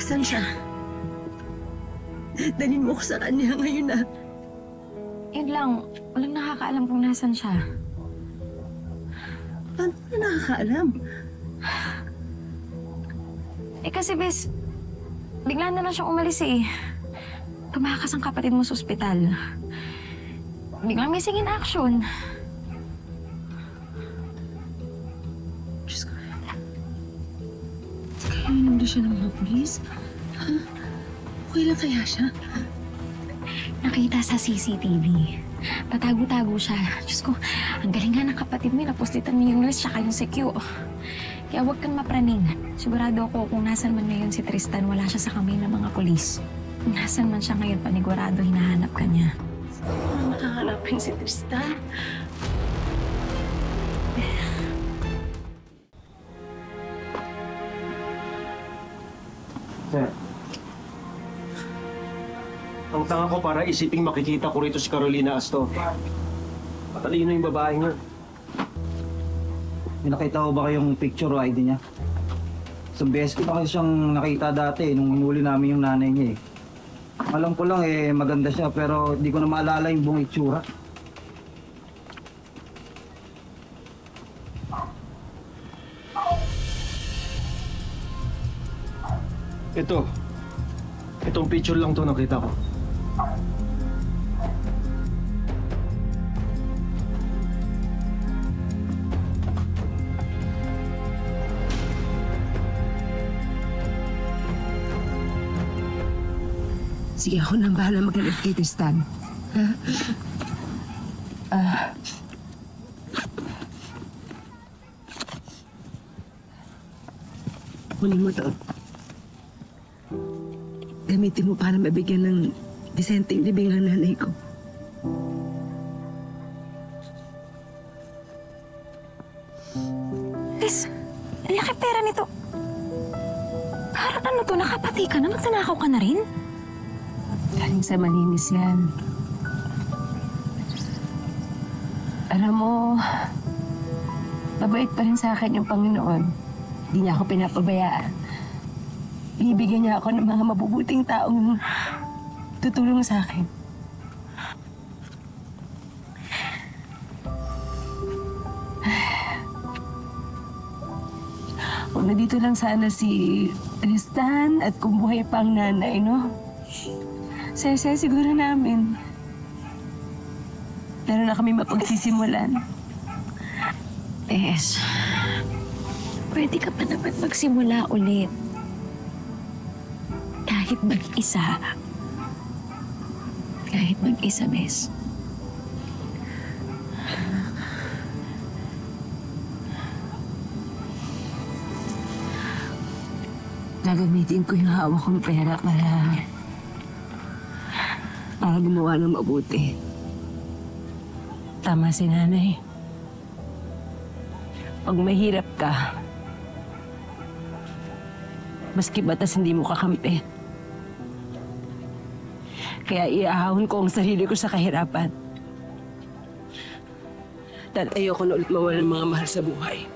Nasaan siya? Dalhin mo ko sa kanya ngayon na. Yun lang, walang nakakaalam kung nasan siya. Paano na nakakaalam? Eh kasi, bes, bigla na lang siyang umalis eh. Tumakas ang kapatid mo sa ospital. Biglang missing in action. Diyos ko. Kaya inundo siya ng mga pulis? Ha? Okay lang kaya siya? Nakita sa CCTV. Patago-tago siya. Diyos ko, ang galing nga ng kapatid mo. Napostitan niya yung nurse tsaka yung secure. Kaya huwag kang mapraning. Sigurado ako kung nasan man ngayon si Tristan, wala siya sa kamay ng mga pulis. Kung nasan man siya ngayon, panigurado hinahanap ka niya. Saan makahanapin si Tristan? Sir. Ang tanga ko para isiping makikita ko rito si Carolina Astor. Matalino yung babae nga. May nakita ko ba kayong picture o ID niya? Sa beses ko pa kasi siyang nakita dati nung hinuli namin yung nanay niya eh. Alam ko lang maganda siya pero di ko na maalala yung buong itsura. Itong picture lang to nakita ko. Sige, ako nang bahala maghanap kay Tristan. Kunin mo to. Gamitin mo para mabigyan ng disenteng libing ang nanay ko. Liz, ang laki pera nito. Parang ano to, nakapati ka na? Magtanakaw ka na rin? Galing sa malinis yan. Alam mo, mabait pa rin sa akin yung Panginoon. Hindi niya ako pinapabayaan. Binibigyan niya ako ng mga mabubuting taong tutulong sa akin. Kung nandito lang sana si Tristan at kung buhay pa ang nanay, no? Saya-saya siguro namin. Meron na kami mapagsisimulan. Bes, pwede ka pa naman magsimula ulit. Kahit mag-isa. Kahit mag-isa, Bes. Gagamitin ko yung hawak kong pera para gumawa ng mabuti. Tama si nanay. Pag mahirap ka, maski batas hindi mo kakampi. Kaya iahon ko ang sarili ko sa kahirapan. Dahil ayoko na ulit mawala ng mga mahal sa buhay.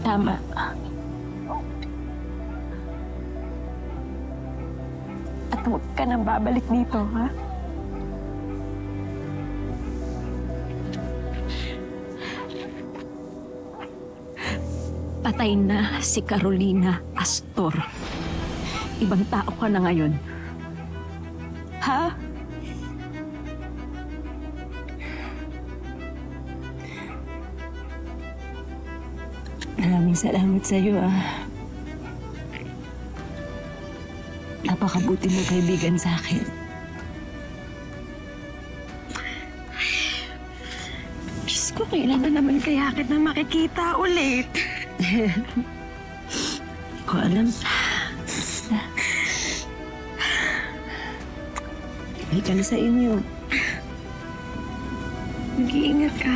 Tama. At huwag ka nang babalik dito, ha? Patay na si Carolina Astor. Ibang tao ka na ngayon. Ha? Maraming salamat sa iyo, Napakabuti mo kaibigan sa akin. Diyos ko, kailan na naman kaya kita makikita ulit? Hindi ko alam. Hindi ka na sa inyo. Mag-iingat ka.